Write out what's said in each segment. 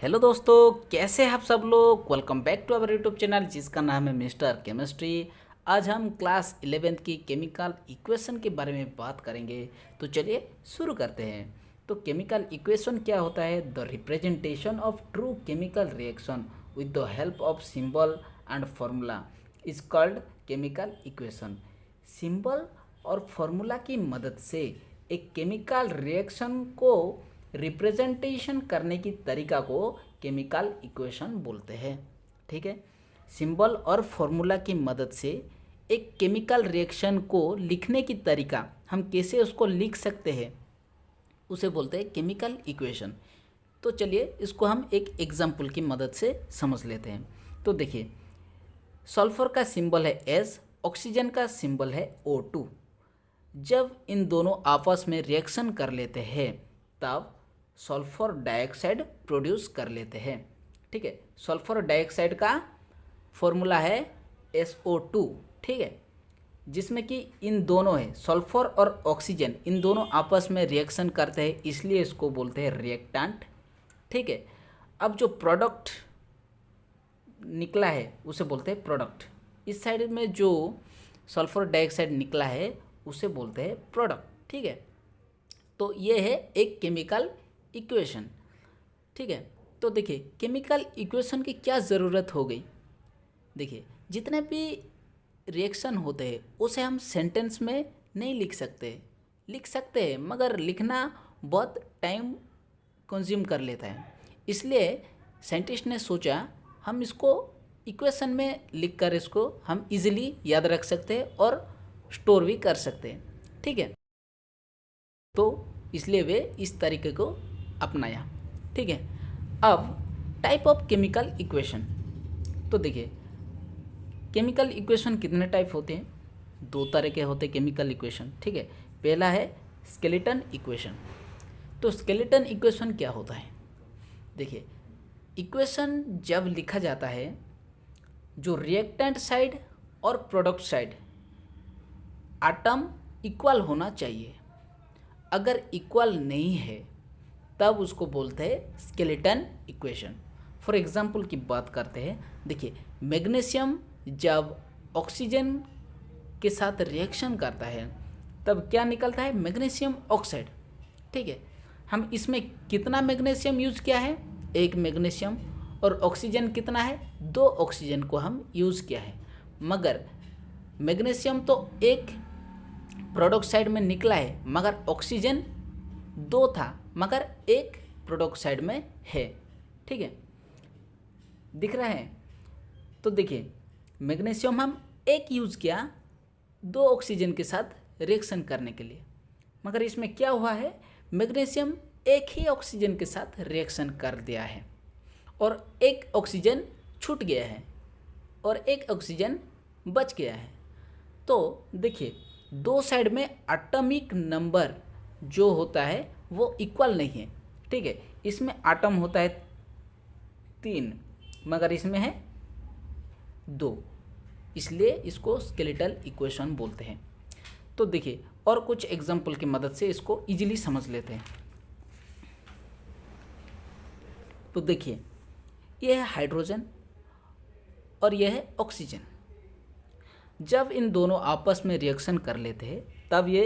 Hello दोस्तों, कैसे हैं आप सब लोग। Welcome back to our YouTube channel जिसका नाम है मिस्टर केमिस्ट्री। आज हम क्लास 11th की केमिकल इक्वेशन के बारे में बात करेंगे। तो चलिए शुरू करते हैं। तो केमिकल इक्वेशन क्या होता है? The representation of true chemical reaction with the help of symbol and formula is called chemical equation. Symbol और फार्मूला की मदद से एक केमिकल रिएक्शन को रिप्रेजेंटेशन करने की तरीका को केमिकल इक्वेशन बोलते हैं। ठीक है, सिंबल और फॉर्मूला की मदद से एक केमिकल रिएक्शन को लिखने की तरीका, हम कैसे उसको लिख सकते हैं, उसे बोलते हैं केमिकल इक्वेशन। तो चलिए इसको हम एक एग्जाम्पल की मदद से समझ लेते हैं। तो देखिए, सल्फर का सिंबल है एस, ऑक्सीजन का सिंबल है O2। जब इन दोनों आपस में रिएक्शन कर लेते हैं तब सल्फर डाइऑक्साइड प्रोड्यूस कर लेते हैं। ठीक है, सल्फर डाइऑक्साइड का फॉर्मूला है SO2। ठीक है, जिसमें कि इन दोनों है, सल्फर और ऑक्सीजन इन दोनों आपस में रिएक्शन करते हैं, इसलिए इसको बोलते हैं रिएक्टेंट। ठीक है, अब जो प्रोडक्ट निकला है उसे बोलते हैं प्रोडक्ट। इस साइड में जो सल्फर डाइऑक्साइड निकला है उसे बोलते हैं प्रोडक्ट। ठीक है, तो ये है एक केमिकल इक्वेशन। ठीक है, तो देखिए केमिकल इक्वेशन की क्या ज़रूरत हो गई। देखिए, जितने भी रिएक्शन होते हैं उसे हम सेंटेंस में नहीं लिख सकते हैं मगर लिखना बहुत टाइम कंज्यूम कर लेता है। इसलिए साइंटिस्ट ने सोचा हम इसको इक्वेशन में लिखकर इसको हम इजीली याद रख सकते हैं और स्टोर भी कर सकते हैं। ठीक है, तो इसलिए वे इस तरीके को अपनाया। ठीक है, अब टाइप ऑफ केमिकल इक्वेशन। तो देखिए, केमिकल इक्वेशन कितने टाइप होते हैं? दो तरह के होते हैं केमिकल इक्वेशन। ठीक है, पहला है स्केलेटन इक्वेशन। तो स्केलेटन इक्वेशन क्या होता है? देखिए, इक्वेशन जब लिखा जाता है, जो रिएक्टेंट साइड और प्रोडक्ट साइड एटम इक्वल होना चाहिए। अगर इक्वल नहीं है तब उसको बोलते हैं स्केलेटन इक्वेशन। फॉर एग्जांपल की बात करते हैं। देखिए, मैग्नीशियम जब ऑक्सीजन के साथ रिएक्शन करता है तब क्या निकलता है? Magnesium oxide. ठीक है, हम इसमें कितना मैग्नीशियम यूज किया है? एक मैग्नीशियम। और ऑक्सीजन कितना है? 2 ऑक्सीजन को हम यूज़ किया है। मगर मैग्नीशियम तो एक प्रोडक्ट साइड में निकला है मगर ऑक्सीजन 2 था मगर एक प्रोडक्ट साइड में है। ठीक है, दिख रहा है? तो देखिए, मैग्नीशियम हम एक यूज़ किया 2 ऑक्सीजन के साथ रिएक्शन करने के लिए, मगर इसमें क्या हुआ है? मैग्नीशियम एक ही ऑक्सीजन के साथ रिएक्शन कर दिया है और एक ऑक्सीजन छूट गया है और एक ऑक्सीजन बच गया है। तो देखिए, दो साइड में एटॉमिक नंबर जो होता है वो इक्वल नहीं है। ठीक है, इसमें एटम होता है 3 मगर इसमें है 2, इसलिए इसको स्केलेटल इक्वेशन बोलते हैं। तो देखिए, और कुछ एग्जांपल की मदद से इसको इजीली समझ लेते हैं। तो देखिए, यह है हाइड्रोजन और यह है ऑक्सीजन। जब इन दोनों आपस में रिएक्शन कर लेते हैं तब ये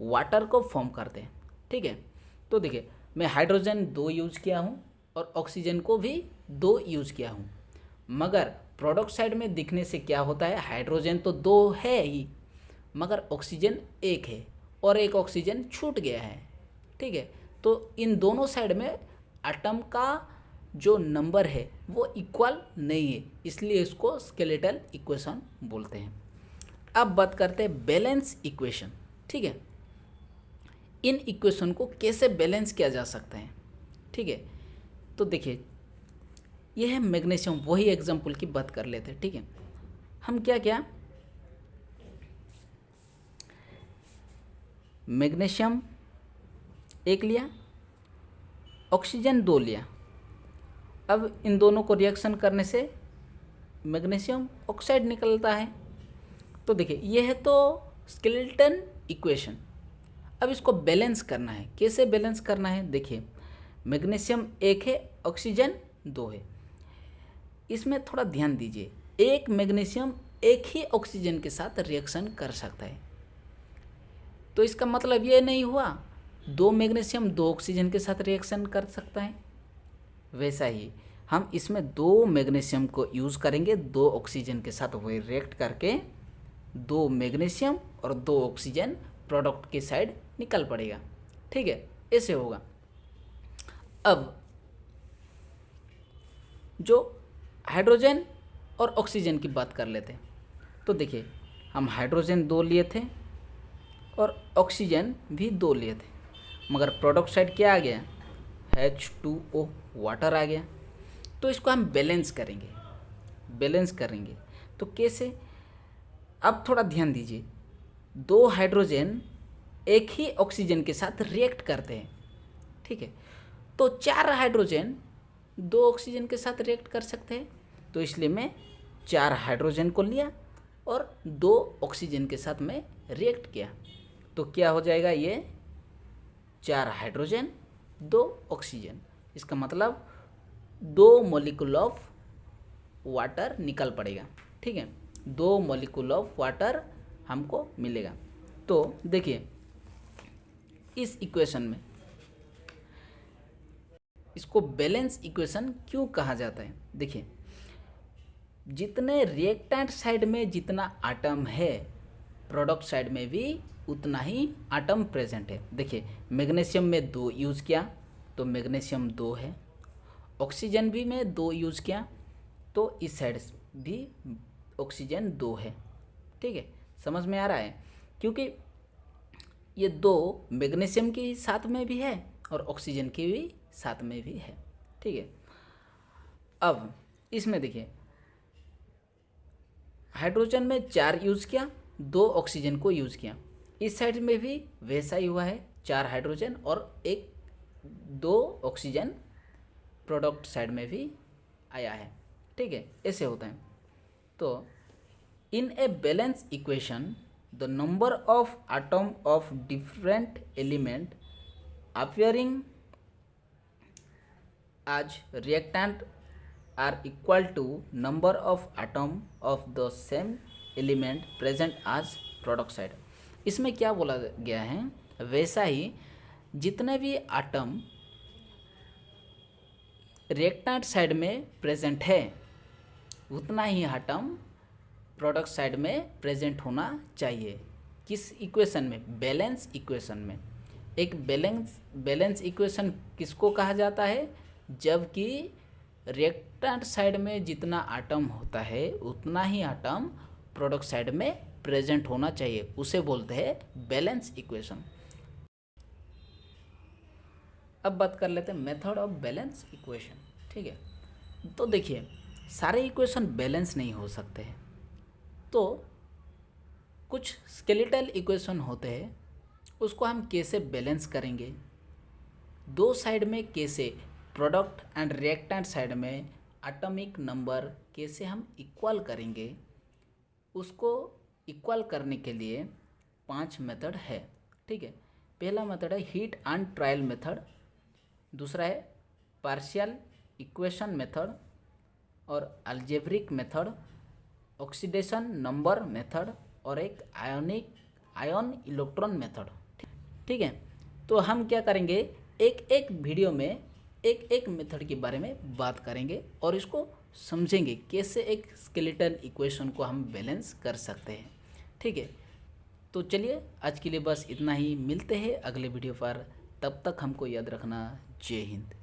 वाटर को फॉर्म करते हैं। ठीक है, तो देखिए, मैं हाइड्रोजन 2 यूज़ किया हूँ और ऑक्सीजन को भी 2 यूज़ किया हूँ, मगर प्रोडक्ट साइड में दिखने से क्या होता है? हाइड्रोजन तो 2 है ही मगर ऑक्सीजन 1 है और एक ऑक्सीजन छूट गया है। ठीक है, तो इन दोनों साइड में एटम का जो नंबर है वो इक्वल नहीं है, इसलिए इसको स्केलेटल इक्वेशन बोलते हैं। अब बात करते हैं बैलेंस इक्वेशन। ठीक है, इन इक्वेशन को कैसे बैलेंस किया जा सकता है? ठीक है, तो देखिए, यह है मैग्नीशियम, वही एग्जांपल की बात कर लेते हैं। ठीक है, हम क्या मैग्नीशियम 1 लिया, ऑक्सीजन 2 लिया। अब इन दोनों को रिएक्शन करने से मैग्नीशियम ऑक्साइड निकलता है। तो देखिए, यह है तो स्केलेटन इक्वेशन। अब इसको बैलेंस करना है। कैसे बैलेंस करना है? देखिए, मैग्नीशियम 1 है, ऑक्सीजन 2 है। इसमें थोड़ा ध्यान दीजिए, एक मैग्नीशियम एक ही ऑक्सीजन के साथ रिएक्शन कर सकता है, तो इसका मतलब ये नहीं हुआ 2 मैग्नीशियम 2 ऑक्सीजन के साथ रिएक्शन कर सकता है। वैसा ही हम इसमें 2 मैग्नीशियम को यूज़ करेंगे, 2 ऑक्सीजन के साथ वो रिएक्ट करके 2 मैग्नीशियम और 2 ऑक्सीजन प्रोडक्ट की साइड निकल पड़ेगा। ठीक है, ऐसे होगा। अब जो हाइड्रोजन और ऑक्सीजन की बात कर लेते हैं, तो देखिए हम हाइड्रोजन 2 लिए थे और ऑक्सीजन भी 2 लिए थे, मगर प्रोडक्ट साइड क्या आ गया, H2O वाटर आ गया। तो इसको हम बैलेंस करेंगे। तो कैसे, अब थोड़ा ध्यान दीजिए, 2 हाइड्रोजन एक ही ऑक्सीजन के साथ रिएक्ट करते हैं। ठीक है, तो 4 हाइड्रोजन 2 ऑक्सीजन के साथ रिएक्ट कर सकते हैं, तो इसलिए मैं 4 हाइड्रोजन को लिया और 2 ऑक्सीजन के साथ मैं रिएक्ट किया। तो क्या हो जाएगा, ये 4 हाइड्रोजन 2 ऑक्सीजन, इसका मतलब 2 मॉलिक्यूल ऑफ वाटर निकल पड़ेगा। ठीक है, 2 मॉलिक्यूल ऑफ वाटर हमको मिलेगा। तो देखिए इस इक्वेशन में, इसको बैलेंस इक्वेशन क्यों कहा जाता है, देखिए जितने रिएक्टेंट साइड में जितना आटम है, प्रोडक्ट साइड में भी उतना ही आटम प्रेजेंट है। देखिए मैग्नीशियम में 2 यूज़ किया तो मैग्नीशियम 2 है, ऑक्सीजन भी में 2 यूज़ किया तो इस साइड भी ऑक्सीजन 2 है। ठीक है, समझ में आ रहा है, क्योंकि ये 2 मैग्नीशियम के साथ में भी है और ऑक्सीजन के भी साथ में भी है। ठीक है, अब इसमें देखिए हाइड्रोजन में 4 यूज़ किया, 2 ऑक्सीजन को यूज़ किया, इस साइड में भी वैसा ही हुआ है, 4 हाइड्रोजन और 2 ऑक्सीजन प्रोडक्ट साइड में भी आया है। ठीक है, ऐसे होता है। तो in a balance equation the number of atom of different element appearing as reactant are equal to number of atom of the same element present as product side। इसमें क्या बोला गया है, वैसा ही जितने भी आटम रिएक्टेंट साइड में present है उतना ही आटम प्रोडक्ट साइड में प्रेजेंट होना चाहिए। किस इक्वेशन में, बैलेंस इक्वेशन में। एक बैलेंस इक्वेशन किसको कहा जाता है, जबकि रिएक्टेंट साइड में जितना आटम होता है उतना ही आटम प्रोडक्ट साइड में प्रेजेंट होना चाहिए, उसे बोलते हैं बैलेंस इक्वेशन। अब बात कर लेते हैं मेथड ऑफ बैलेंस इक्वेशन। ठीक है, तो देखिए सारे इक्वेशन बैलेंस नहीं हो सकते हैं, तो कुछ स्केलेटल इक्वेशन होते हैं, उसको हम कैसे बैलेंस करेंगे, 2 साइड में कैसे प्रोडक्ट एंड रिएक्टेंट साइड में एटॉमिक नंबर कैसे हम इक्वल करेंगे, उसको इक्वल करने के लिए 5 मेथड है। ठीक है, पहला मेथड है हीट एंड ट्रायल मेथड, दूसरा है पार्शियल इक्वेशन मेथड और algebraic method, oxidation number method और एक आयन इलेक्ट्रॉन मेथड। ठीक है, तो हम क्या करेंगे, एक वीडियो में एक मेथड के बारे में बात करेंगे और इसको समझेंगे कैसे एक स्केलेटल इक्वेशन को हम बैलेंस कर सकते हैं। ठीक है, तो चलिए आज के लिए बस इतना ही, मिलते हैं अगले वीडियो पर, तब तक हमको याद रखना, जय हिंद।